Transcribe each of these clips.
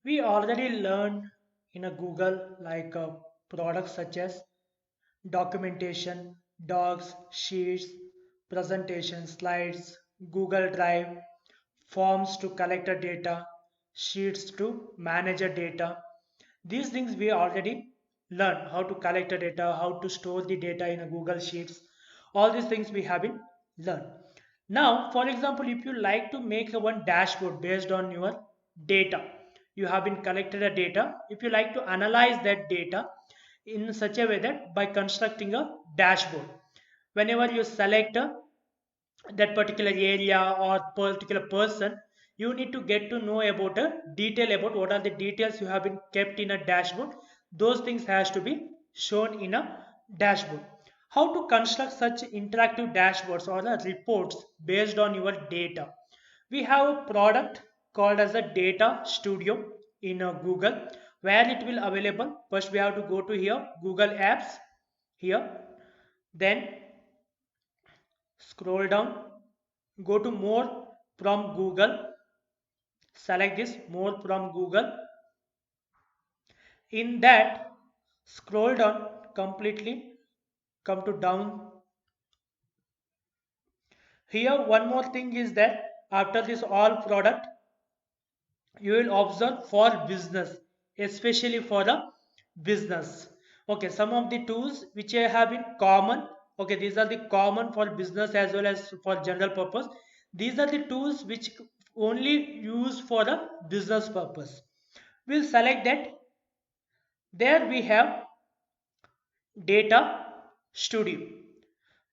We already learned in a Google like products such as documentation, docs, sheets, presentation slides, Google Drive, forms to collect the data, sheets to manage the data. These things we already learned how to collect the data, how to store the data in a Google Sheets. All these things we have been learned. Now, for example, if you like to make a one dashboard based on your data, you have been collected a data. If you like to analyze that data in such a way that by constructing a dashboard, whenever you select that particular area or particular person, you need to get to know about a detail about what are the details you have been kept in a dashboard. Those things has to be shown in a dashboard. How to construct such interactive dashboards or reports based on your data? We have a product called as a data studio in Google, where it will available. First we have to go to here Google Apps, here, then scroll down, go to more from Google, select this more from Google. In that, scroll down completely, come to down. Here one more thing is that after this all product, you will observe for business, especially for the business. Okay, some of the tools which have been common. Okay, these are the common for business as well as for general purpose. These are the tools which only use for the business purpose. We'll select that. There we have data studio.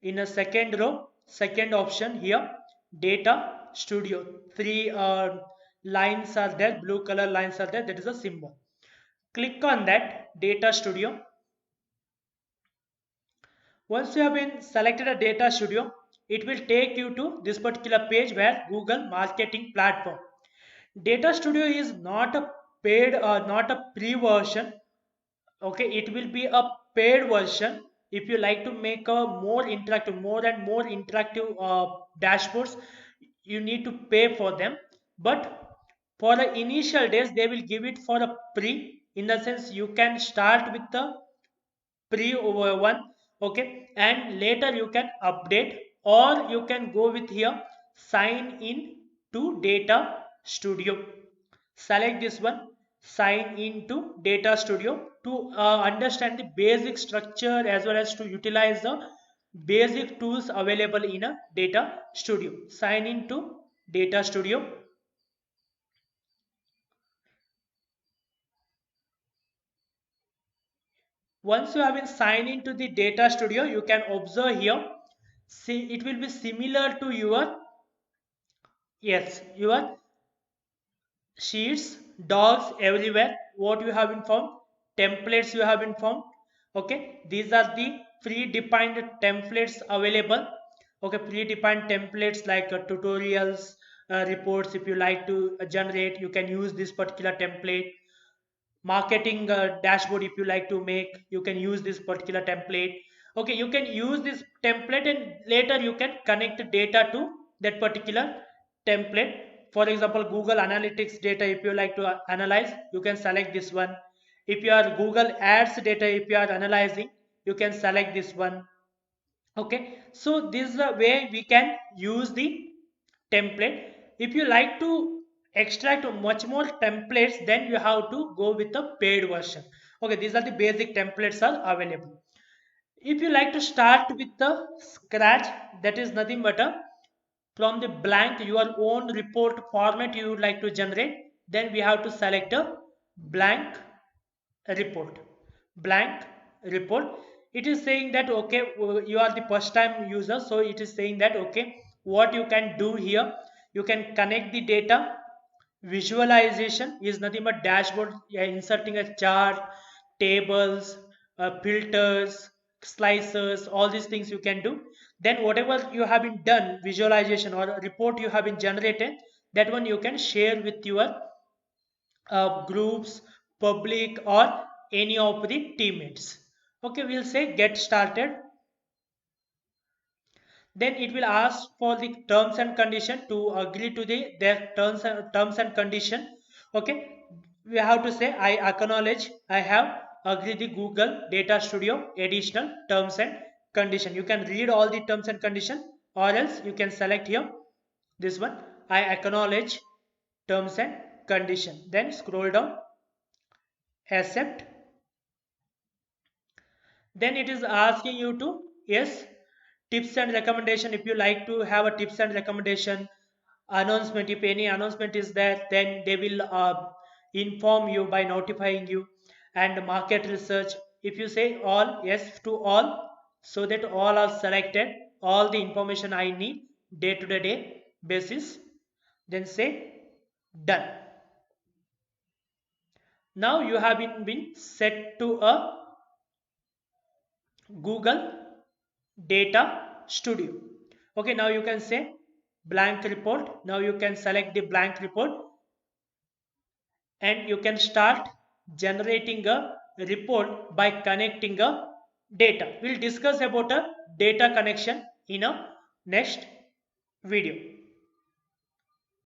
In a second row, second option here, data studio, three lines are there, blue color lines are there, that is a symbol. Click on that data studio. Once you have been selected a data studio, it will take you to this particular page where Google Marketing Platform. Data studio is not a paid or not a pre version. Okay, it will be a paid version. If you like to make a more interactive, more and more interactive dashboards, you need to pay for them. But for the initial days, they will give it for a pre. In the sense, you can start with the pre over one, okay, and later you can update, or you can go with here sign in to data studio. Select this one, sign in to data studio to understand the basic structure as well as to utilize the basic tools available in a data studio. Sign in to data studio. Once you have been signed into the data studio, you can observe here, see it will be similar to your, yes, your sheets, dogs everywhere. What you have been found, templates you have been found. Okay, these are the predefined templates available. Okay, predefined templates like tutorials, reports. If you like to generate, you can use this particular template. Marketing dashboard, if you like to make, you can use this particular template. Okay, you can use this template and later you can connect data to that particular template. For example, Google Analytics data, if you like to analyze, you can select this one. If you are Google Ads data, if you are analyzing, you can select this one. Okay, so this is the way we can use the template. If you like to extract much more templates, then you have to go with the paid version. Okay, these are the basic templates are available. If you like to start with the scratch, that is nothing but a from the blank your own report format you would like to generate, then we have to select a blank report. Blank report. It is saying that okay, you are the first time user, so it is saying that okay, what you can do here, you can connect the data. Visualization is nothing but dashboard, yeah, inserting a chart, tables, filters, slicers, all these things you can do. Then whatever you have been done, visualization or report you have been generated, that one you can share with your groups, public, or any of the teammates. Okay, we'll say get started. Then it will ask for the terms and condition to agree to the their terms and condition. Okay, we have to say I acknowledge, I have agreed the Google Data Studio additional terms and condition. You can read all the terms and condition, or else you can select here this one. I acknowledge terms and condition. Then scroll down, accept. Then it is asking you to, yes, tips and recommendation. If you like to have a tips and recommendation announcement, if any announcement is there, then they will inform you by notifying you. And market research, if you say all, yes to all, so that all are selected, all the information I need day to day basis, then say done. Now you have been set to a Google Data Studio. Okay, now you can say blank report. Now you can select the blank report and you can start generating a report by connecting a data. We'll discuss about a data connection in a next video.